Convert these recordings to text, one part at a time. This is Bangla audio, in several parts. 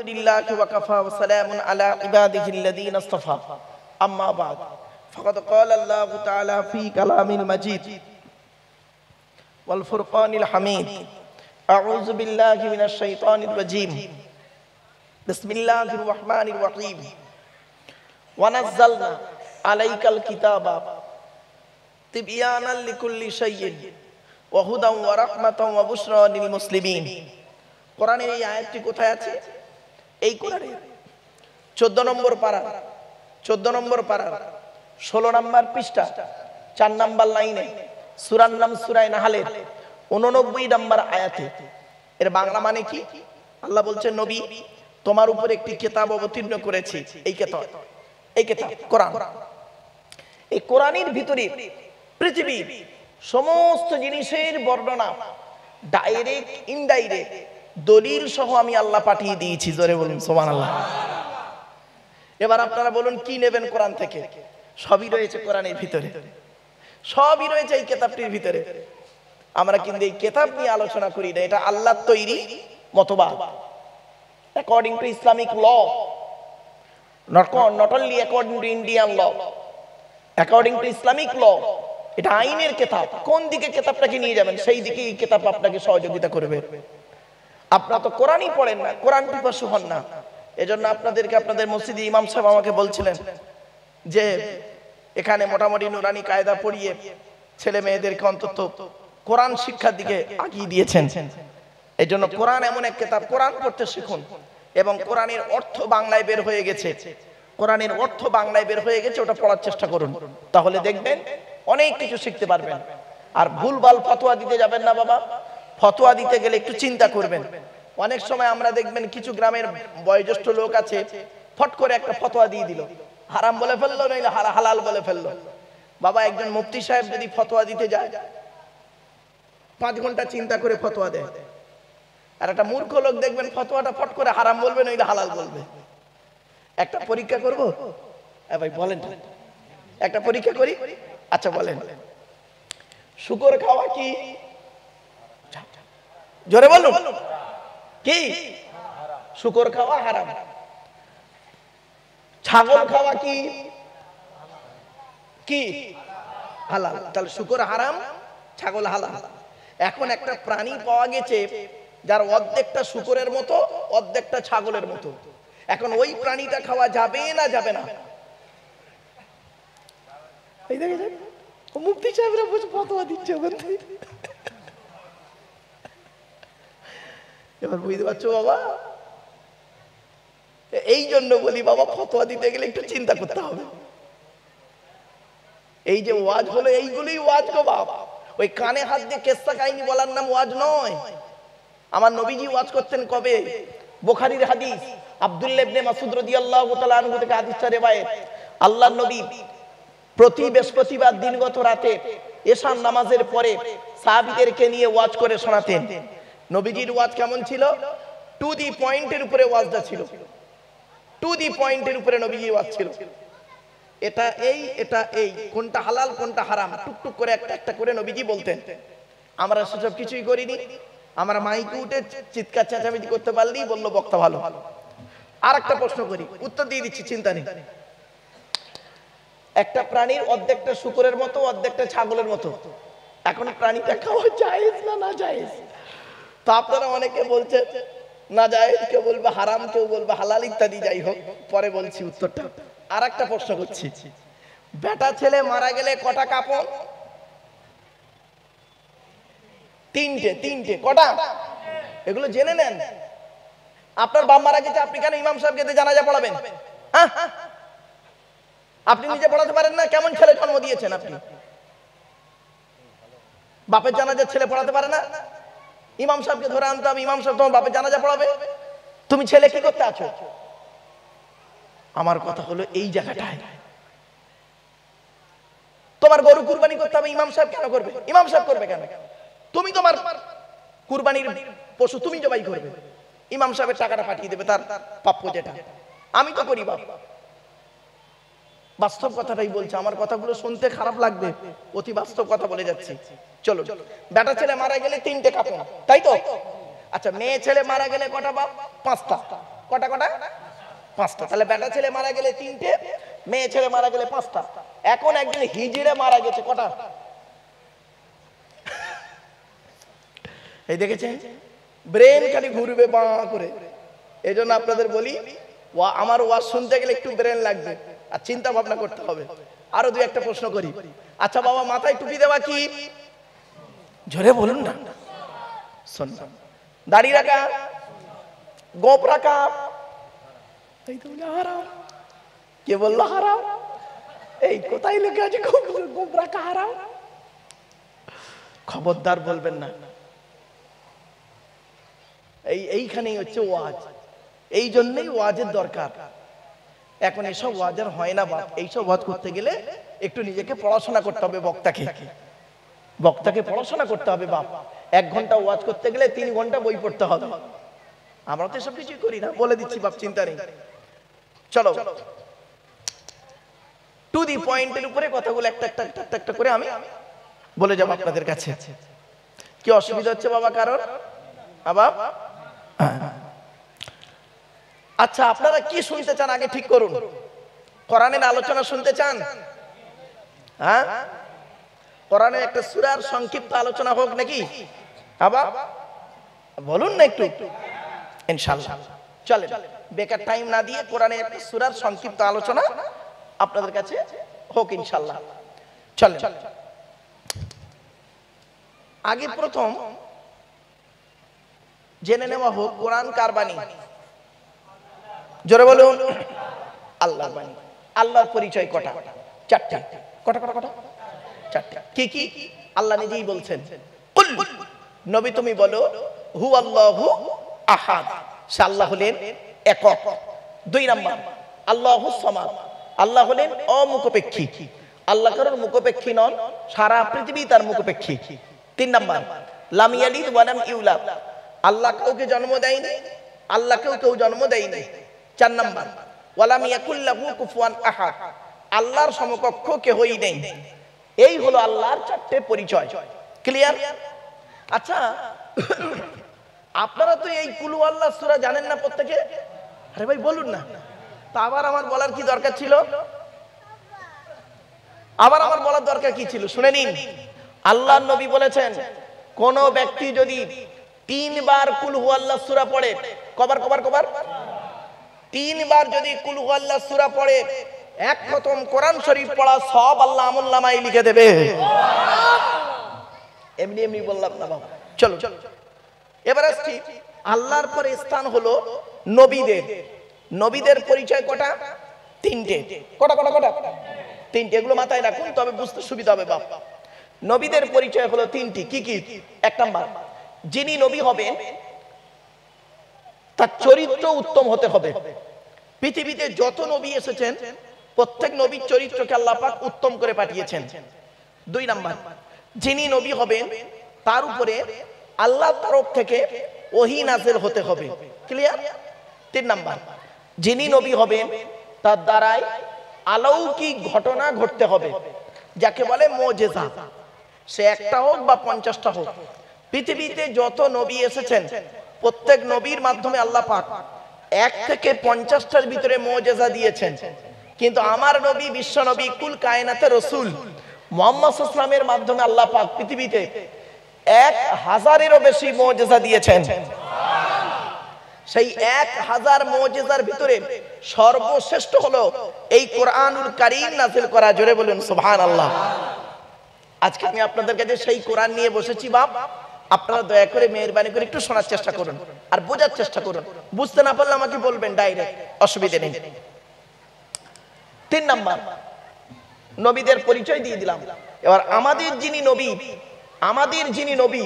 আলহামদুলিল্লাহি ওয়া কাফা ওয়া সালামুন আলা ইবাদিহিল্লাযীনা ইসতাফা আম্মা বা'দ ফাকাদ ক্বালা আল্লাহু তাআলা ফি কালামিল মাজিদ ওয়াল ফুরকানিল হামিদ আউযু বিল্লাহি মিনাশ শাইতানির রাজীম বিসমিল্লাহির রহমানির রহিম ওয়া নাযালনা আলাইকাল কিতাবা তিবয়ানাল লিকুল্লি শাইইন ওয়া হুদান ওয়া রাহমাতান ওয়া বুশরা লিল মুসলিমিন। কোরআনের এই আয়াতটি কোথায় আছে? এই কোরআনের 14 নম্বর পারা 16 নম্বর পৃষ্ঠা 4 নম্বর লাইনে সূরার নাম সূরা নাহলের 89 নম্বর আয়াতে। এর বাংলা মানে কি? আল্লাহ বলছেন, নবী তোমার উপর একটি কিতাব অবতীর্ণ করেছি। এই কিতাব কোরআন। এই কোরআনের ভিতরে পৃথিবীর সমস্ত জিনিসের বর্ণনা ডাইরেক্ট ইনডাইরেক্ট দলিল সহ আমি আল্লাহ পাঠিয়ে দিয়েছি। জোরে বলুন সুবহানাল্লাহ। এবার আপনারা বলুন কি নেবেন কোরআন থেকে? সবই রয়েছে কোরআনের ভিতরে, সবই রয়েছে এই কিতাবটির ভিতরে। আমরা কিন্তু এই কিতাব নিয়ে আলোচনা করি না। এটা আল্লাহর তৈরি মতবাদ according to Islamic law, not only according to Indian law, according to Islamic law। এটা আইনের কিতাব। কোন দিকে কিতাবটাকে নিয়ে যাবেন সেই দিকে এই কিতাব আপনাকে সহযোগিতা করবে। আপনারা তো কোরআনই পড়েন না, কোরআন পিপাসু হন না। এজন্য আপনাদেরকে আপনাদের মসজিদে ইমাম সাহেব আমাকে বলছিলেন যে এখানে মোটামুটি নুরানি কায়দা পড়িয়ে ছেলে মেয়েদেরকে অন্তত কোরআন শিক্ষার দিকে আগিয়ে দিয়েছেন। এজন্য কোরআন এমন এক কিতাব, কোরআন পড়তে শিখুন। এবং কোরআনের অর্থ বাংলায় বের হয়ে গেছে, কোরআনের অর্থ বাংলায় বের হয়ে গেছে, ওটা পড়ার চেষ্টা করুন। তাহলে দেখবেন অনেক কিছু শিখতে পারবেন। আর ভুলভাল ফতোয়া দিতে যাবেন না বাবা। ফতোয়া দিতে গেলে একটু চিন্তা করবেন। অনেক সময় আমরা দেখবেন কিছু গ্রামের বয়োজ্যেষ্ঠ লোক আছে, ফট করে একটা ফতোয়া দিয়ে দিল, হারাম বলে ফেললো, নইলে হালাল বলে ফেললো। বাবা, একজন মুফতি সাহেব যদি ফতোয়া দিতে যায় 5 ঘন্টা চিন্তা করে ফতোয়া দেয়। আর একটা মূর্খ লোক দেখবেন ফতোয়াটা ফট করে হারাম বলবে, নইলে হালাল বলবে। একটা পরীক্ষা করব? ভাই বলেন, একটা পরীক্ষা করি। আচ্ছা বলেন, শুকর খাওয়া কি? জোরে বলুন, কি? শুকর খাওয়া হারাম। ছাগল খাওয়া কি? কি? হালাল। তাহলে শুকর হারাম, ছাগল হালাল। এখন একটা প্রাণী পাওয়া গেছে যার অর্ধেকটা শুকরের মতো, অর্ধেকটা ছাগলের মতো। এখন ওই প্রাণীটা খাওয়া যাবে না যাবে না? এই দেখেন মুফতি সাহেবরা বসে ফতোয়া দিচ্ছে ওখান থেকে। এবার বুঝতে পারছো বাবা? এই জন্য বলি বাবা, ফতোয়া দিতে গেলে একটু চিন্তা করতে হবে। এই যে ওয়াজ হলো, এইগুলোই ওয়াজ গো বাবা। ওই কানে হাত দিয়ে কেসা কাহিনী বলার নাম ওয়াজ নয়। আমার নবীজি ওয়াজ করতেন কবে? বুখারীর হাদিস, আব্দুল্লাহ ইবনে মাসউদ রাদিয়াল্লাহু তাআলা আনহু থেকে হাদিসটা রিওয়ায়াত। আল্লাহর নবী প্রতি বৃহস্পতিবার দিনগত রাতে এশার নামাজের পরে সাহাবীদেরকে নিয়ে ওয়াজ করে শোনাতেন। নবীজির ওয়াজ কেমন ছিল? টু দি পয়েন্টের উপরে ওয়াজটা ছিল। টু দি পয়েন্টের উপরে নবীজির ওয়াজ ছিল। এটা এই, কোনটা হালাল কোনটা হারাম টুকটুক করে একটা একটা করে নবীজি বলতেন। আমরা সেসব কিছুই করিনি। আমরা মাইকে উঠে চিৎকার চেঁচামেচি করতে পারলেই বললো বক্তা ভালো। আর একটা প্রশ্ন করি, উত্তর দিয়ে দিচ্ছি, চিন্তা নেই। একটা প্রাণীর অর্ধেকটা শুকরের মতো, অর্ধেকটা ছাগলের মতো। এখন প্রাণীটা খাওয়া জায়েজ না না জায়েজ? তো আপনারা অনেকে বলছেন না জায়েজ, কেউ বলবে হারাম, কেউ বলবে হালাল, ইত্যাদি। যাই হোক, পরে বলছি উত্তরটা। আর একটা প্রশ্ন করছি, বেটা ছেলে মারা গেলে কটা কাপড়? 3টে। কটা? এগুলো জেনে নেন। আপনার বাপ মারা গেছে, আপনি কেন ইমাম সাহেবকে জানাজা পড়াবেন? আপনি নিজে পড়াতে পারেন না? কেমন ছেলে জন্ম দিয়েছেন আপনি? বাপের জানাজা ছেলে পড়াতে পারে না? ইমাম সাহেবকে ধরে আনতে হবে, ইমাম সাহেব তোমার বাপের জানাজা পড়াবে। তুমি ছেলে কি করতে আছো? আমার কথা হলো এই জায়গাটায় তোমার গরু কুরবানি করতে হবে, ইমাম সাহেব কেন করবে? ইমাম সাহেব করবে কেন? তুমি তোমার কুরবানির পশু তুমি জবাই করবে, ইমাম সাহেবের টাকাটা পাঠিয়ে দেবে, তার প্রাপ্য যেটা। আমি তো করি বাবা। বাস্তব কথাটাই বলছি। আমার কথাগুলো শুনতে খারাপ লাগবে, অতি বাস্তব কথা বলে যাচ্ছি। চলো, বেটা ছেলে মারা গেলে 3টে কাপড়, তাই তো? আচ্ছা, মেয়ে ছেলে মারা গেলে কটা বাপ? 5টা। কটা কটা? 5টা। তাহলে বেটা ছেলে মারা গেলে 3টে, মেয়ে ছেলে মারা গেলে 5টা। এখন একজন হিজড়ে মারা গেছে কটা? এই দেখেছেন, ব্রেন খালি ঘুরবে বাঁ করে। এই জন্য আপনাদের বলি, আমার ওয়াজ শুনতে গেলে একটু ব্রেন লাগবে আর চিন্তা ভাবনা করতে হবে। আরো 2-1টা প্রশ্ন করি। আচ্ছা বাবা, মাথায় টুপি দেওয়া কি? জোরে বলুন না। শুনলাম। দাড়ি রাখা, গোপ রাখা, হারাম। কে বললো হারাম? এই কোথায় লেখা আছে গোপ রাখা হারাম? খবরদার বলবেন না। এইখানেই হচ্ছে ওয়াজ। এই জন্যই ওয়াজের দরকার। এখন এসব ওয়াজের হয় না বাপ। এইসব ওয়াজ করতে গেলে একটু নিজেকে পড়াশোনা করতে হবে। বক্তাকে পড়াশোনা করতে হবে বাপ। 1 ঘন্টা ওয়াজ করতে গেলে 3 ঘন্টা বই পড়তে হবে। আমরা তো এসব কিছুই করি না, বলে দিচ্ছি বাপ, চিন্তা নেই। চলো টু দি পয়েন্টের উপরে কথাগুলো একটা করে আমি বলে যাব আপনাদের কাছে। কি অসুবিধা হচ্ছে বাবা কারণ? আচ্ছা, আপনারা কি শুনতে চান আগে ঠিক করুন। কোরআনের আলোচনা শুনতে চান? হ্যাঁ, কোরআনের একটা সূরার সংক্ষিপ্ত আলোচনা হোক নাকি? আবার বলুন না একটু, ইনশাআল্লাহ। চলেন, বেকার টাইম না দিয়ে কোরআনের একটা সূরার সংক্ষিপ্ত আলোচনা আপনাদের কাছে হোক ইনশাআল্লাহ। চলেন, আগে প্রথম জেনে নেওয়া হোক কোরআন কার বাণী? জোরে বলুন। আল্লাহর বাণী। আল্লাহর পরিচয় কটা? 4টা। কটা? 4টা। কি কি? আল্লাহ নিজেই বলছেন, কুল, নবী তুমি বলো, হু আল্লাহু আহাদ, সে আল্লাহ হলেন একক। 2 নাম্বার, আল্লাহুস সামাদ, আল্লাহ হলেন অমুখপেক্ষী। আল্লাহ কারোর মুখপেক্ষী নন, সারা পৃথিবী তার মুখপেক্ষী। 3 নাম্বার, লাম ইয়ালিদ ওয়া লাম ইউলাদ, আল্লাহ কাউকে জন্ম দেয়নি, আল্লাহকেও কেউ জন্ম দেয়নি। 4 নাম্বার, ওয়ালাম ইয়াকুল লাহু কুফুয়ান আহাদ, আল্লাহর সমকক্ষ কেউই নেই। এই হলো আল্লাহর 4টে পরিচয়। ক্লিয়ার? আচ্ছা, আপনারা তো এই কুল আল্লাহ সূরা জানেন না প্রত্যেকে? আরে ভাই বলুন না। তা আবার আমার বলার কি দরকার ছিল? আমার বলার দরকার কি ছিল? শুনে নিন। আল্লাহর নবী বলেছেন, কোন ব্যক্তি যদি 3 বার কুল হুয়াল্লাহ সূরা পড়ে, কবার 3 বার যদি কুল হুয়াল্লাহ সূরা পড়ে, 1 খতম কোরআন শরীফ পড়া সব আল্লাহ আমলনামায় লিখে দেবে। এমনি বললাম না বাবা। চলো এবার আসছি, আল্লাহর পরে স্থান হলো নবীদের। নবীদের পরিচয় কটা? 3টে। কটা? 3টে। এগুলো মাথায় রাখুন, তবে বুঝতে সুবিধা হবে বাপ। নবীদের পরিচয় হলো 3টি। কি কি? 1 নাম্বার, যিনি নবী হবেন তার চরিত্র উত্তম হতে হবে। পৃথিবীতে যত নবী এসেছেন প্রত্যেক নবীর চরিত্রকে আল্লাহ পাক উত্তম করে পাঠিয়েছেন। 2 নাম্বার, যিনি নবী হবেন তার উপরে আল্লাহর তরফ থেকে ওহী নাযিল হতে হবে। ক্লিয়ার? 3 নাম্বার, যিনি নবী হবেন তার দ্বারাই অলৌকিক ঘটনা ঘটতে হবে, যাকে বলে মুজিজা। সে 1টা হোক বা 50টা হোক, পৃথিবীতে যত নবী এসেছেন প্রত্যেক নবীর মাধ্যমে আল্লাহ পাক 1 থেকে 50টার ভিতরে মুজিজা দিয়েছেন। কিন্তু আমার নবী, বিশ্ব নবী, কুল কায়নাতের রাসূল মুহাম্মদ সাল্লাল্লাহু আলাইহি ওয়াসাল্লামের মাধ্যমে আল্লাহ পাক পৃথিবীতে 1000-এরও বেশি মুজিজা দিয়েছেন। সেই 1000 মুজিজার ভিতরে সর্বশ্রেষ্ঠ হলো এই কোরআনুল কারীম নাযিল করা। জোরে বলুন সুবহানাল্লাহ। আজকে আমি আপনাদের কাছে সেই কোরআন নিয়ে বসেছি বাপ। আপনারা দয়া করে মেহেরবানি করে একটু শোনার চেষ্টা করুন আর বোঝার চেষ্টা করুন। বুঝতে না পারলে আমাকে বলবেন ডাইরেক্ট, অসুবিধা নেই। 3 নাম্বার, নবীদের পরিচয় দিয়ে দিলাম। এবার আমাদের যিনি নবী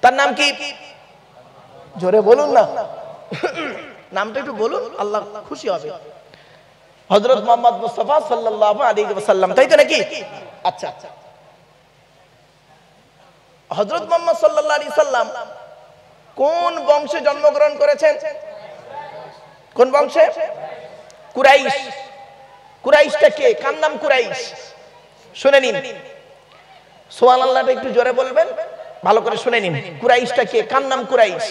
তার নাম কি? জোরে বলুন না, নামটা একটু বলুন, আল্লাহ খুশি হবে। হযরত মুহাম্মদ মুস্তাফা সাল্লাল্লাহু আলাইহি ওয়াসাল্লাম, তাই তো নাকি? আচ্ছা, হযরত মুহাম্মদ সাল্লাল্লাহু আলাইহি সাল্লাম কোন বংশে জন্মগ্রহণ করেছেন? কোন বংশে? কুরাইশ। কুরাইশটা কে? কার নাম কুরাইশ? শুনে নিন, সুবহানাল্লাহটা একটু জোরে বলবেন, ভালো করে শুনে নিন। কুরাইশটা কে? কার নাম কুরাইশ?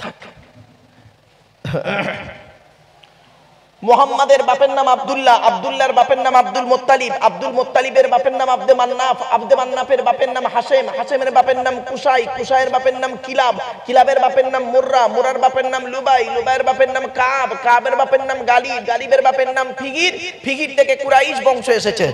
থাক। মুহাম্মাদের বাপের নাম আব্দুল্লাহ, আব্দুল্লাহর বাপের নাম আব্দুল মুত্তালিব, আব্দুল মুত্তালিবের বাপের নাম আব্দে মান্নাফ, আব্দে মান্নাফের বাপের নাম হাশেম, হাশেমের বাপের নাম কুসাই, কুসাইয়ের বাপের নাম কিলাব, কিলাবের বাপের নাম মুর্রা, মুরার বাপের নাম লুবাই, লুবাইয়ের বাপের নাম কাব, কাবের বাপের নাম গালিব, গালিবের বাপের নাম ফিগির, ফিগির থেকে কুরাইশ বংশ এসেছে।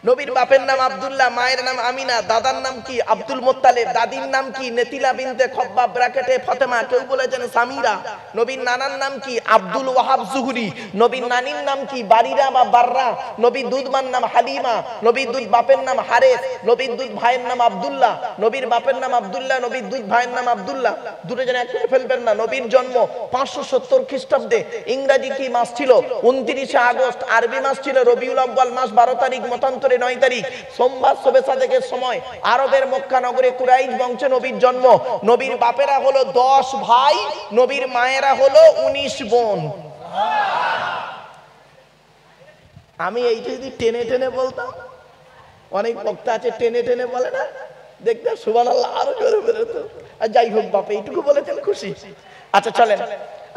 নবীর বাপের নাম আব্দুল্লাহ, মায়ের নাম আমিনা, দাদার নাম কি আব্দুল মুত্তালিব, দাদির নাম কি নেতিলা বিনতে খব্বাব ব্র্যাকেটে ফাতেমা, কেউ বলেছেন সামিরা। নবীর নানার নাম কি আব্দুল ওয়াহাব জুহরি, নবীর নানির নাম কি বারিরা বা বাররা, নবীর দুধমার নাম হালিমা, নবীর দুধ বাপের নাম হারেস, নবীর দুধ ভাইয়ের নাম আব্দুল্লাহ, নবীর বাপের নাম আব্দুল্লাহ, নবীর দুধ ভাইয়ের নাম আব্দুল্লাহ। দুটো জন এক করে ফেলবেন না। নবীর জন্ম 570 খ্রিস্টাব্দে, ইংরেজি কি মাস ছিল 29 আগস্ট, আরবি মাস ছিল রবিউল আউয়াল মাস 12 তারিখ, মতান্তরে 9 তারিখ, সোমবার শবে সাদেকের সময় আরবের মক্কা নগরে কুরাইশ বংশে নবীর জন্ম। নবীর বাপেরা হলো 10 ভাই, নবীর মায়েরা হলো 19 বোন। আমি এইটা যদি টেনে টেনে বলতাম, অনেক বক্তা আছে টেনে টেনে বলে না, দেখতে সুবহানাল্লাহ আরো জোরে বেরোতো। আর যাই হোক, বাপে এইটুকু বলেছেন, খুশি। আচ্ছা চলেন।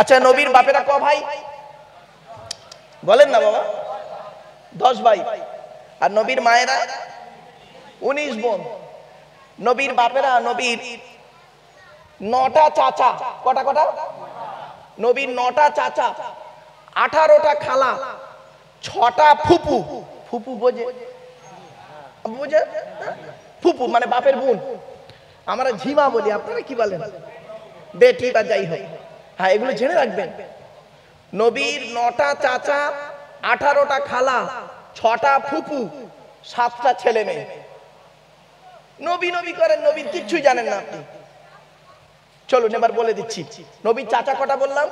আচ্ছা নবীর বাপেরা ক ভাই বলেন না বাবা? 10 ভাই। আর নবীর মায়েরা 19 বোন। নবীর বাপেরা, নবীর 9টা চাচা। কটা কটা? নবীর 9টা চাচা, 18টা খালা, 6টা ফুপু। ফুপু বোঝে? বুঝে? ফুপু মানে বাপের বোন। আমরা ঝিমা বলি, আপনারা কি বলেন? বেটি বা যাই হোক। হ্যাঁ, এগুলো জেনে রাখবেন। নবীর 9টা চাচা, 18টা খালা, 6টা ফুপু, 7টা ছেলে মেয়ে। নবী নবী করেন, নবীর কিচ্ছু জানেন না আপনি। চলুন এবার বলে দিচ্ছি। নবীর চাচা কটা বললাম?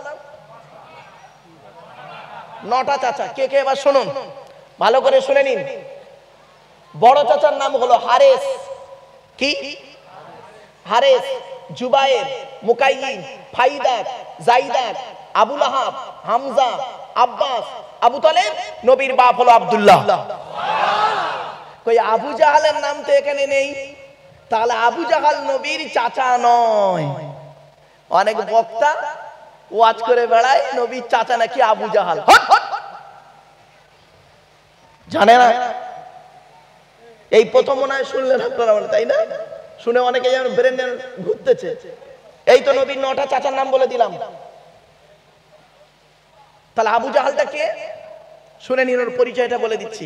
9টা চাচা। কে কে এবার শুনুন, ভালো করে শুনে নিন। বড় চাচার নাম হলো হারেস। কি? হারেস, জুবায়ের, মুকাইয়িন, ফাইদাত, জাইদাত, আবু লাহাব, হামজা, আব্বাস, আবু তালেব। নবীর বাপ হলো আব্দুল্লাহ। কই আবু জাহালের নাম তো এখানে নেই, তাহলে আবু জাহাল নবীর চাচা নয়। অনেক বক্তা ওয়াজ করে বেড়ায় নবীর চাচা নাকি আবু জাহাল। জানে না, এই প্রথম মনে হয় শুনলেন আপনারা, তাই না? শুনে অনেকে যেন ব্রেন ঘুরতেছে। এই তো নবীর 9টা চাচার নাম বলে দিলাম। তাহলে আবু জাহালটা কে? শুনে নিন, ওর পরিচয়টা বলে দিচ্ছি।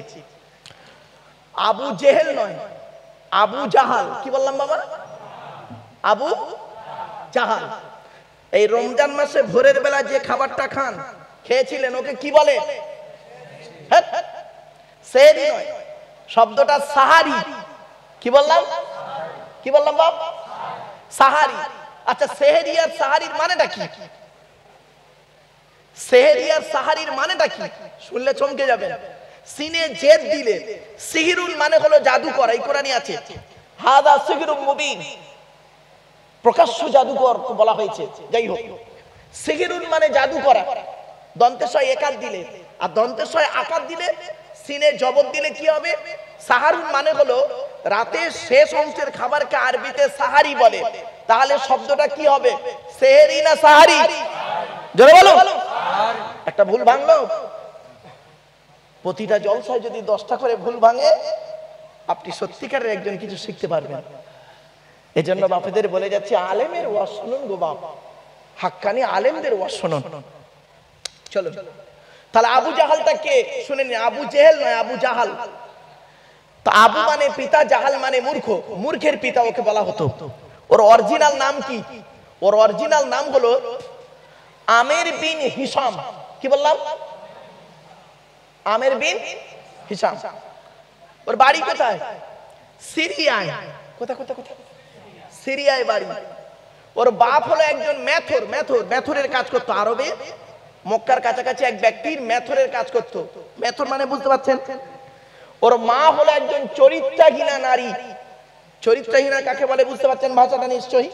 আবু জেহেল নয়, আবু জাহাল। কি বললাম বাবা? আবু জাহাল। এই রমজান মাসে ভোরের বেলা যে খাবারটা খান, খেয়েছিলেন, ওকে কি বলে? সেহরি নয়, শব্দটা সাহারি। কি বললাম? কি বললাম বাপ? সাহারি। আচ্ছা, সেহরি আর সাহারির মানেটা কি? সেহরি আর সাহারির মানেটা কি? শুনলে চমকে যাবেন। সিনে জেদ দিলে সিহিরুন মানে হলো জাদু করা, এই কোরআনে আছে। হাদা সিহিরুম মুবিন, প্রকাশ্য জাদুকর বলা হয়েছে। যাই হোক, সিহিরুন মানে জাদু করা। দন্তেশয় একাত দিলে আর দন্তেশয় আকাত দিলে, সিনে জবর দিলে কি হবে? সাহারুন মানে হলো রাতের শেষ অংশের খাবারকে আরবিতে সাহারি বলে। তাহলে শব্দটা কি হবে? সেহরি না সাহারি? জোরে বলো। একটা ভুল ভাঙলো। প্রতিটা জলসায় যদি 10টা করে ভুল ভাঙে, আপনি সত্যিকারের একজন কিছু শিখতে পারবেন। এজন্য বাপেদের বলে যাচ্ছে, আলেমের ওয়াজ শুনুন গো বাপ, হাক্কানি আলেমদের ওয়াজ শুনুন। চলো, তাহলে আবু জাহালটা কে? শুনেন, আবু জেহেল নয়, আবু জাহাল। তো আবু মানে পিতা, জাহাল মানে মূর্খ, মূর্খের পিতা ওকে বলা হতো। ওর অরিজিনাল নাম কি? ওর অরিজিনাল নাম হলো আমের বিন হিসাম। কি বললাম? আমের বিন হিসাম। ওর বাড়ি কোথায়? সিরিয়ায়। কোথায় কোথায় কোথায়? সিরিয়ায় বাড়ি। ওর বাপ হলো একজন মেথর। মেথরের কাজ করতো আরবে, মক্কার কাছাকাছি এক ব্যক্তির মেথরের কাজ করতো। মেথর মানে বুঝতে পারছেন? ওর মা হলো একজন চরিত্রহীনা নারী। চরিত্রহীনা কাকে বলে বুঝতে পারছেন ভাষাটা নিশ্চয়ই।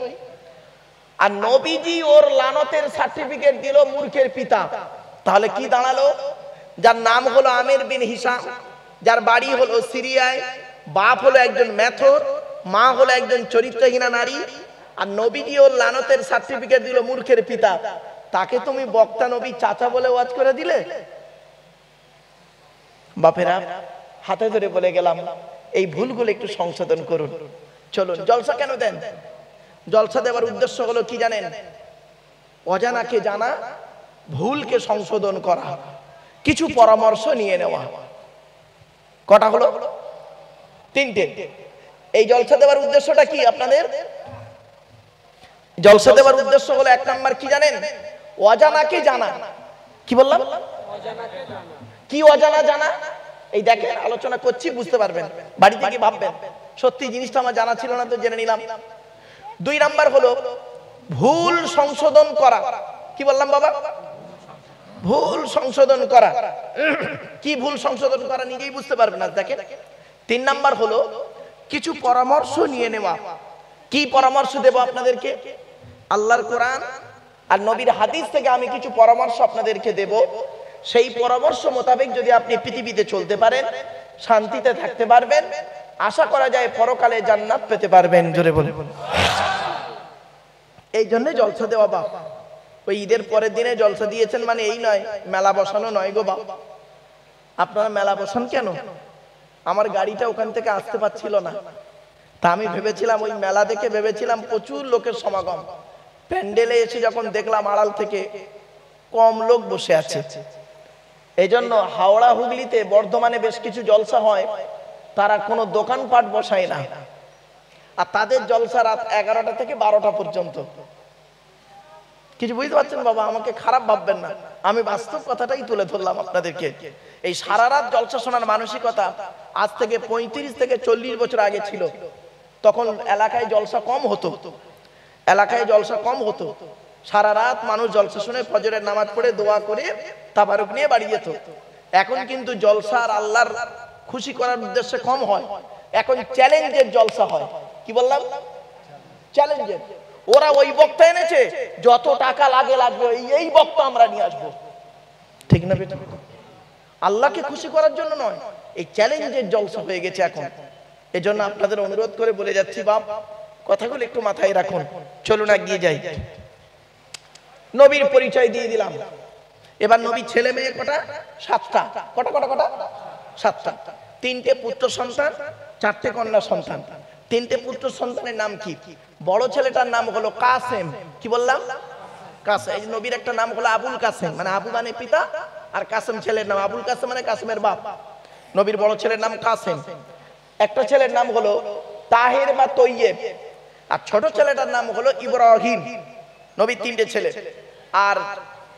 আর নবীজি ওর লানতের সার্টিফিকেট দিল মূর্খের পিতা। তাহলে কি দাঁড়ালো? যার নাম হলো আমের বিন হিসাম, যার বাড়ি হলো সিরিয়ায়, বাপ হলো একজন মেথর, মা হলো একজন চরিত্রহীনা নারী, আর নবীজিও লানতের সার্টিফিকেট দিল মূর্খের পিতা, তাকে তুমি বক্তা নবী চাচা বলে ওয়াজ করে দিলে। বাপেরা হাতে ধরে বলে গেলাম এই ভুলগুলো একটু সংশোধন করুন। চলুন, জলসা কেন দেন? জলসা দেওয়ার উদ্দেশ্য হলো কি জানেন? অজানাকে জানা, ভুলকে সংশোধন করা, কিছু পরামর্শ নিয়ে নেওয়া। কটা হলো? তিনটে। এই জলসা দেওয়ার উদ্দেশ্যটা কি আপনাদের? জলসা দেওয়ার উদ্দেশ্য হলো এক নাম্বার কি জানেন? অজানাকে জানা। কি বললাম? কি অজানা জানা? এই দেখেন আলোচনা করছি, বুঝতে পারবেন, বাড়ি থেকে ভাববেন সত্যি জিনিসটা আমার জানা ছিল না, তো জেনে নিলাম। 2 নাম্বার হলো ভুল সংশোধন করা। কি বললাম বাবা? ভুল সংশোধন করা। কি ভুল সংশোধন করা নিজেই বুঝতে পারবেন না, দেখেন। 3 নাম্বার হলো কিছু পরামর্শ নিয়ে নেওয়া। কি পরামর্শ দেব আপনাদেরকে? আল্লাহর কোরআন আর নবীর হাদিস থেকে আমি কিছু পরামর্শ আপনাদেরকে দেব। সেই পরামর্শ মোতাবেক যদি আপনি পৃথিবীতে চলতে পারেন, শান্তিতে থাকতে পারবেন, আশা করা যায় পরকালে জান্নাত পেতে পারবেন। জোরে বলে। এই জন্য জলসা দেওয়া বাপ। ওই ঈদের পরের দিনে জলসা দিয়েছেন মানে এই নয়, মেলা বসানো নয় গো বাপ। আপনারা মেলা বসান কেন? আমার গাড়িটা ওখান থেকে আসতে পারছিল না, তা আমি ভেবেছিলাম ওই মেলা দেখে ভেবেছিলাম প্রচুর লোকের সমাগম। প্যান্ডেলে এসে যখন দেখলাম আড়াল থেকে কম লোক বসে আছে। এই জন্য হাওড়া হুগলিতে বর্ধমানে বেশ কিছু জলসা হয়, তারা কোনো দোকানপাট বসায় না, আর তাদের জলসা রাত 11টা থেকে 12টা পর্যন্ত। কিছু বুঝতে পারছেন বাবা? আমাকে খারাপ ভাববেন না, আমি বাস্তব কথাটাই তুলে ধরলাম আপনাদেরকে। এই সারা রাত জলসা শোনার মানসিকতা আজ থেকে 35 থেকে 40 বছর আগে ছিল। তখন এলাকায় জলসা কম হতো, এলাকায় জলসা কম হতো। সারা রাত মানুষ জলসা শুনে ফজরের নামাজ পড়ে দোয়া করে তাবারুক নিয়ে বাড়ি যেত। এখন কিন্তু জলসা আর আল্লাহর খুশি করার উদ্দেশ্যে কম হয়, এখন চ্যালেঞ্জের জলসা হয়। কি বললাম? চ্যালেঞ্জের। ওরা ওই বক্তা এনেছে, যত টাকা লাগে লাগবে, এই বক্তা আমরা নিয়ে আসবো। ঠিক না বেটা? আল্লাহকে খুশি করার জন্য নয়, এই চ্যালেঞ্জের জলসা হয়ে গেছে এখন। এজন্য আপনাদের অনুরোধ করে বলে যাচ্ছি বাপ, কথাগুলো একটু মাথায় রাখুন। চলুন এগিয়ে যাই। নবীর পরিচয় দিয়ে দিলাম। এবার নবী ছেলে মেয়ে কটা? 7টা। কটা কটা কটা? 7টা। 3টে পুত্র সন্তান, 4টে কন্যা সন্তান। 3টে পুত্র সন্তানের নাম কি? বড় ছেলেটার নাম হলো কাসেম। কি বললাম? কাসেম। এই নবীর একটা নাম হলো আবুল কাসেম, মানে আবু মানে পিতা, আর কাসেম ছেলের নাম। আবুল কাসেম মানে কাসেমের বাপ। নবীর বড় ছেলের নাম কাসেম। একটা ছেলের নাম হলো তাহের বা তৈয়েব, আর ছোট ছেলেটার নাম হলো ইব্রাহিম। নবীর 3টে ছেলে, আর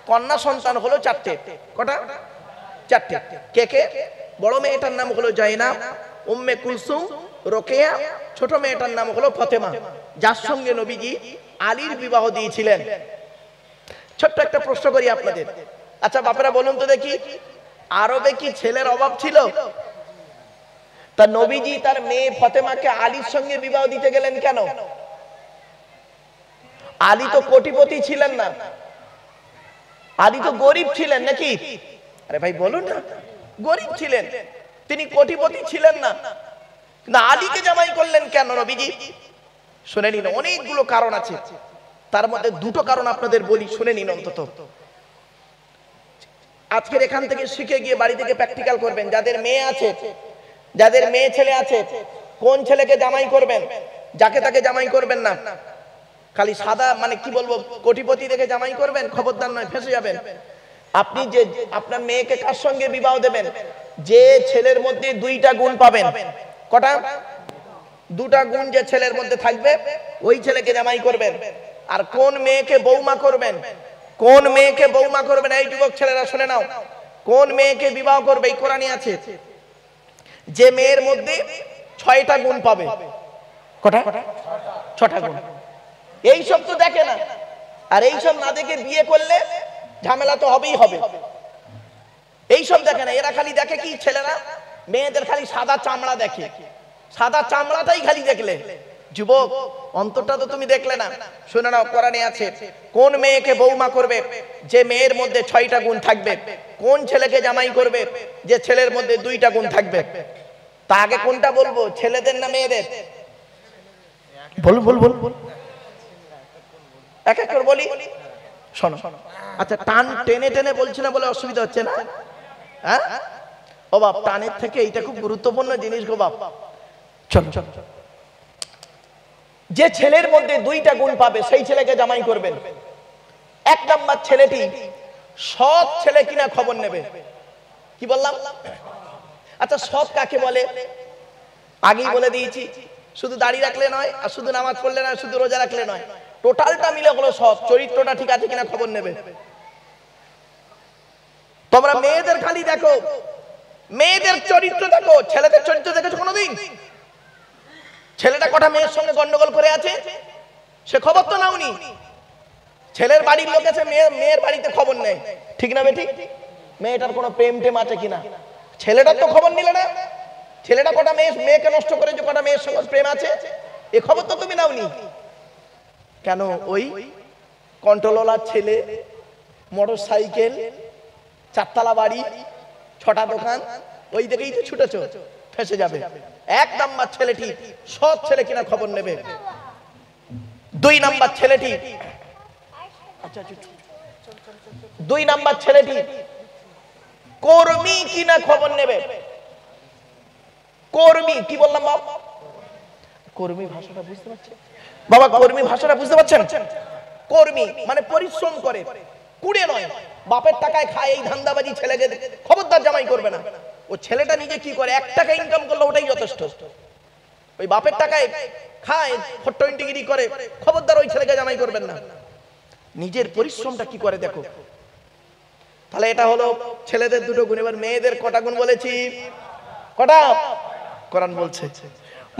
কন্যা সন্তান হলো 4টে। কটা? 4টে। কে কে? বড় মেয়েটার নাম হলো জাইনাব, উম্মে কুলসুম, রোকেয়া। ছোট মেয়েটার নাম হলো ফাতেমা, যার সঙ্গে নবীজি আলীর বিবাহ দিয়েছিলেন। ছোট্ট একটা প্রশ্ন করি আপনাদের, আচ্ছা বাপেরা বলুন তো দেখি, আরবে কি ছেলের অভাব ছিল? তা নবীজি তার মেয়ে ফাতেমাকে আলীর সঙ্গে বিবাহ দিতে গেলেন কেন? আলী তো কোটিপতি ছিলেন না, আলী তো গরিব ছিলেন নাকি? আরে ভাই বলুন না, গরিব ছিলেন, তিনি কোটিপতি ছিলেন না। না, আলীকে জামাই করলেন কেন নবীজি? শুনে নিন, অনেকগুলো কারণ আছে, তার মধ্যে 2টো কারণ আপনাদের বলি, শুনে নিন অন্তত। আজকের এখান থেকে শিখে গিয়ে বাড়ি থেকে প্র্যাকটিক্যাল করবেন। যাদের মেয়ে আছে, যাদের মেয়ে ছেলে আছে, কোন ছেলেকে জামাই করবেন, যাকে তাকে জামাই করবেন না। খালি সাদা মানে কি বলবো, কোটিপতি দেখে জামাই করবেন, খবরদার নয়, ফেঁসে যাবেন। আপনি যে আপনার মেয়েকে কার সঙ্গে বিবাহ দেবেন, যে ছেলের মধ্যে 2টা গুণ পাবেন। কটা? 2টা গুণ যে ছেলের মধ্যে থাকবে, ওই ছেলেকে জামাই করবেন। আর কোন মেয়েকে বৌমা করবেন, কোন মেয়েকে বৌমা করবেন, এই যুবক ছেলেরা শুনে নাও, কোন মেয়েকে বিবাহ করবে, এই কোরআনে আছে, যে মেয়ের মধ্যে 6টা গুণ পাবে। কটা? 6টা গুণ। এই সব তো দেখে না, আর এই সব না দেখে বিয়ে করলে ঝামেলা তো হবেই হবে। এই সব দেখে না, এরা খালি দেখে কি, ছেলেরা মেয়েদের খালি সাদা চামড়া দেখে, সাদা চামড়াটাই খালি দেখলে। যুবক, অন্তরটা তো তুমি দেখলে না। শুনে নাও, কোরআনে আছে, কোন মেয়েকে বৌমা করবে, যে মেয়ের মধ্যে 6টা গুণ থাকবে। কোন ছেলেকে জামাই করবে, যে ছেলের মধ্যে 2টা গুণ থাকবে। তা আগে কোনটা বলবো, ছেলেদের না মেয়েদের? বল বল বল বল। এক এক করে বলি, শোনো। আচ্ছা, টান টেনে টেনে বলছি না বলে অসুবিধা হচ্ছে না? হ্যাঁ ও বাপ, টানের থেকে এইটা খুব গুরুত্বপূর্ণ জিনিস গো বাপ। চলো চলো। যে ছেলের মধ্যে দুইটা গুণ পাবে সেই ছেলেকে জামাই করবেন। এক নাম্বার ছেলেটি সৎ ছেলে কিনা খবর নেবে। কি বললাম? আচ্ছা, সৎ কাকে বলে? আগেই বলে দিয়েছি, শুধু দাড়ি রাখলে নয়, আর শুধু নামাজ পড়লে নয়, শুধু রোজা রাখলে নয়, টোটালটা মিলে হলো সৎ। চরিত্রটা ঠিক আছে কিনা খবর নেবে। তোমরা মেয়েদের খালি দেখো, মেয়েদের চরিত্র দেখো, ছেলেদের চরিত্র দেখেছো কোনোদিন? ছেলেটা কটা মেয়ের সঙ্গে গন্ডগোল করে আছে, সে খবর তো নাওনি। ছেলের বাড়ির লোক আছে, মেয়ের বাড়িতে খবর নেই, ঠিক না বেটি? মেয়েটার কোনো প্রেম টেম আছে কিনা, ছেলেটার তো খবর নিলে না। ছেলেটা কটা মেয়েকে নষ্ট করেছে, কটা মেয়ের সঙ্গে প্রেম আছে, এ খবর তো তুমি নাওনি কেন? ওই কন্ট্রোলার ছেলে, মোটর সাইকেল, 4 তলা বাড়ি, 6টা দোকান, ওই দিকেই তো ছুটেছো, ফেসে যাবে। এক নাম্বার ছেলেটি সৎ ছেলে কিনা খবর নেবে। 2 নাম্বার ছেলেটি, আচ্ছা 2 নাম্বার ছেলেটি কর্মী কিনা খবর নেবে। কর্মী, কি বললাম বাবা? কর্মী ভাষাটা বুঝতে পারছেন বাবা? কর্মী ভাষাটা বুঝতে পারছেন? কর্মী মানে পরিশ্রম করে, কুড়ে নয়। বাপের টাকায় খায় এই ধান্দাবাজি ছেলেকে খবরদার জামাই করবে না। ও ছেলেটা নিজে কি করে, 1 টাকা ইনকাম করলে ওটাই যথেষ্ট। ওই বাপের টাকায় খায়, ফটোইন্টিগিরি করে, খবরদার ওই ছেলেকে জামাই করবেন না। নিজের পরিশ্রমটা কি করে দেখো। তাহলে এটা হলো ছেলেদের 2টো গুণ। এবার মেয়েদের কটা গুণ বলেছি? কটা? কোরআন বলছে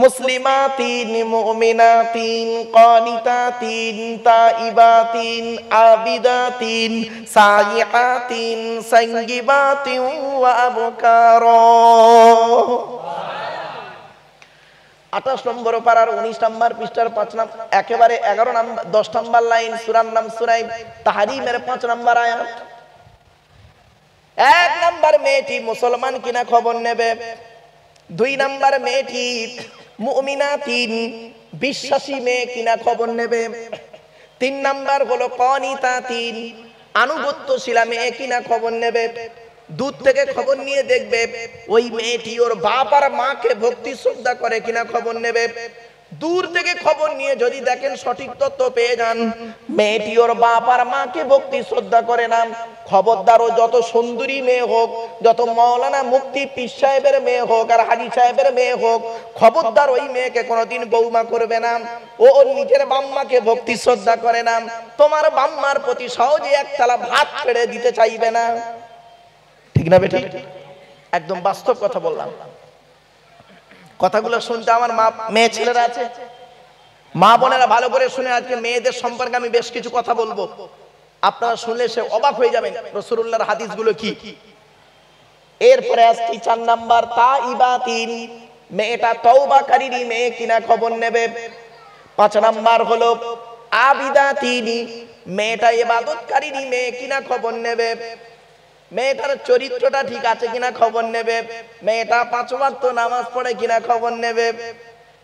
মুসলিমাতিন মুমিনাতিন কানিতাতিন তাইবাতিন আবিদাতিন সাইহাতিন সাইয়িবাতিন ওয়া আবকারা। 28 নম্বর পারার 19 নম্বর পৃষ্ঠার 5 নম্বর, একেবারে 11 নম্বর 10 নম্বর লাইন, সূরার নাম সূরা তাহরিমের 5 নম্বর আয়াত। 1 নম্বর মেয়েটি মুসলমান কিনা খবর নেবে। 2 নম্বর মেয়েটি মুমিনাতিন বিশ্বাসী মেয়ে কিনা খবর নেবে। 3 নম্বর হলো কানিতাতিন আনুগত্যশীলা মেয়ে কিনা খবর নেবে। দূর থেকে খবর নিয়ে দেখবে ওই মেয়েটি ওর বাপ আর মাকে ভক্তি শ্রদ্ধা করে কিনা খবর নেবে। দূর থেকে খবর নিয়ে যদি দেখেন সঠিক তথ্য পেয়ে যান মেয়েটি ওর বাপ আর মাকে ভক্তি শ্রদ্ধা করে না, খবরদার ও যত সুন্দরী মেয়ে হোক, যত মাওলানা মুফতি পীর সাহেবের মেয়ে হোক আর হাজী সাহেবের মেয়ে হোক, খবরদার ওই মেয়েকে কোনোদিন বৌমা করবে না। ও ওর নিজের বাম্মাকে ভক্তি শ্রদ্ধা করে না, তোমার বাম্মার প্রতি সহজে 1 থালা ভাত ছেড়ে দিতে চাইবে না। ঠিক না বেটি? একদম বাস্তব কথা বললাম। কথাগুলো শুনতে আমার মেয়ে ছেলেরা আছে, মা বোনেরা ভালো করে শুনে। আজকে মেয়েদের সম্পর্কে আমি বেশ কিছু কথা বলবো, আপনারা শুনলে সে অবাক হয়ে যাবেন রাসূলুল্লাহর হাদিসগুলো কি। এরপরে আসছি 4 নাম্বার তাইবাতিন, মেয়েটা তওবাকারী মেয়ে কিনা খবর নেবে। 5 নাম্বার হলো আবিদাতিন, মেয়েটা ইবাদতকারী মেয়ে কিনা খবর নেবে। মেয়েটার চরিত্রটা ঠিক আছে কিনা খবর নেবে। মেয়েটা 5 ওয়াক্ত নামাজ পড়ে কিনা খবর নেবে।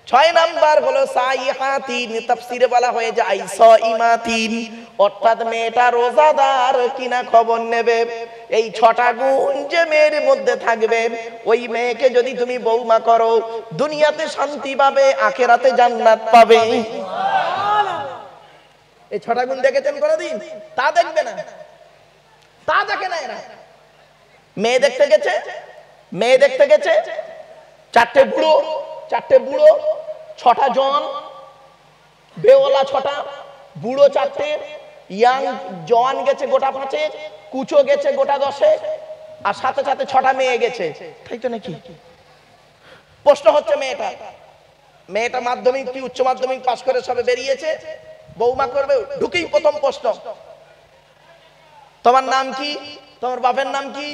6 নাম্বার হলো সাইহাতিন, তাফসিরে বলা হয়ে যায় সাইমাতিন, অর্থাৎ মেয়েটা রোজাদার কিনা খবর নেবে। এই 6টা গুণ যে মেয়ের মধ্যে থাকবে, ওই মেয়েকে যদি তুমি বৌমা করো দুনিয়াতে শান্তি পাবে, আখিরাতে জান্নাত পাবে। এই 6টা গুণ দেখেছেন কোনদিন? তা দেখবে না, তা দেখে না এরা। মেয়ে দেখতে গেছে, মেয়ে দেখতে গেছে, 4টে বুড়ো, 6টা জন, বেওয়ালা 6টা, বুড়ো 4টে, ইয়াং জওয়ান গেছে গোটা 5, কুচো গেছে গোটা 10, আর সাথে সাথে 6টা মেয়ে গেছে। তাই তো নাকি? প্রশ্ন হচ্ছে মেয়েটা মাধ্যমিক কি উচ্চ মাধ্যমিক পাশ করে সবে বেরিয়েছে, বৌমা করবে। ঢুকেই প্রথম প্রশ্ন, তোমার নাম কি? তোমার বাপের নাম কি?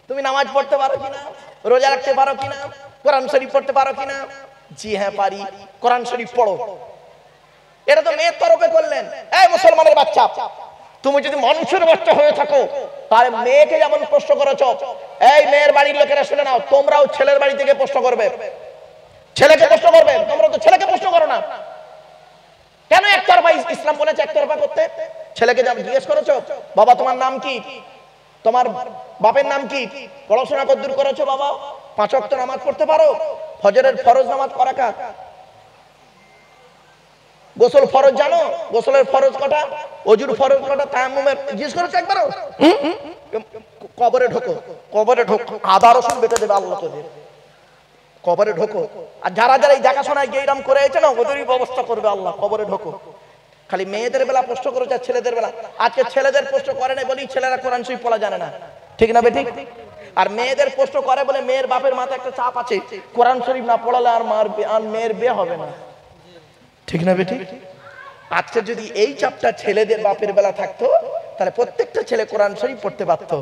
তুমি নামাজ পড়তে পারো কিনা? রোজা রাখতে পারো কিনা? কোরআন শরীফ পড়তে পারো কিনা? জি হ্যাঁ পারি। কোরআন শরীফ পড়ো। এটা তো মেয়ের তরফে করলেন। এই মুসলমানের বাচ্চা, তুমি যদি মানুষের বাচ্চা হয়ে থাকো তাহলে মেয়েকে যেমন প্রশ্ন করেছো, এই মেয়ের বাড়ির লোকেরা শুনে নাও, তোমরাও ছেলের বাড়ি থেকে প্রশ্ন করবে, ছেলেকে প্রশ্ন করবে। তোমরা তো ছেলেকে প্রশ্ন করো না। কেন একতরফা ইসলাম বলেছে একতরফা করতে? ছেলেকে জিজ্ঞেস করেছো বাবা তোমার নাম কি, তোমার বাপের নাম কি, পড়াশোনা কতদূর করেছো বাবা, 5 ওয়াক্ত নামাজ পড়তে পারো, ফজরের ফরজ নামাজ করা কাজ, গোসল ফরজ জানো, গোসলের ফরজ কটা, ওযুর ফরজ কটা, তায়াম্মুমের জিজ্ঞেস করেছো একবারও? কবরে ঢোকো, কবরে ঢোকো, আদা রসুন বেটে দেবে আল্লাহ তোদের, কবরে ঢোকো। আর যারা যারা এই দেখাশোনায় গেইরাম করে এসেছে না ওদেরই ব্যবস্থা করবে আল্লাহ, কবরে ঢোকো। খালি মেয়েদের বেলা প্রশ্ন করেছে আর ছেলেদের বেলা, আজকে ছেলেদের প্রশ্ন করে না বলি ছেলেরা কোরআন শরীফ পড়া জানে না, ঠিক না বেঠিক? আর মেয়েদের প্রশ্ন করে বলে মেয়ের বাপের মাথায় একটা চাপ আছে, কোরআন শরীফ না পড়ালে আর মেয়ের বিয়ে হবে না, ঠিক না বেঠিক? আজকে যদি এই চাপটা ছেলেদের বাপের বেলা থাকতো তাহলে প্রত্যেকটা ছেলে কোরআন শরীফ পড়তে পারতো।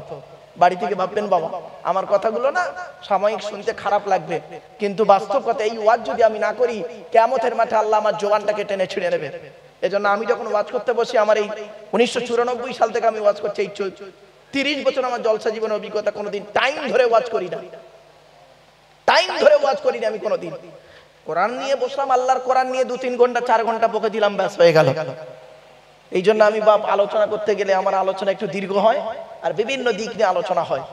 বাড়ি থেকে ভাববেন বাবা আমার কথাগুলো না সাময়িক শুনতে খারাপ লাগবে, কিন্তু বাস্তব কথা এই ওয়াজ যদি আমি না করি কিয়ামতের মাঠে আল্লাহ আমার জোয়ানটাকে টেনে ছিঁড়ে নেবে। এজন্য আমি যখন ওয়াজ করতে বসি, আমার এই 1994 সাল থেকে আমি ওয়াজ করছি, এই 30 বছর আমার জলসা জীবনের অভিজ্ঞতা, কোনোদিন টাইম ধরে ওয়াজ করি না, টাইম ধরে ওয়াজ করি না আমি কোনোদিন। কোরআন নিয়ে বসলাম, আল্লাহর কোরআন নিয়ে 2-3 ঘন্টা 4 ঘন্টা বকে দিলাম, ব্যাস হয়ে গেল। এই জন্য আমি বাপ আলোচনা করতে গেলে আমার আলোচনা একটু দীর্ঘ হয় আর বিভিন্ন দিক নিয়ে আলোচনা হয়।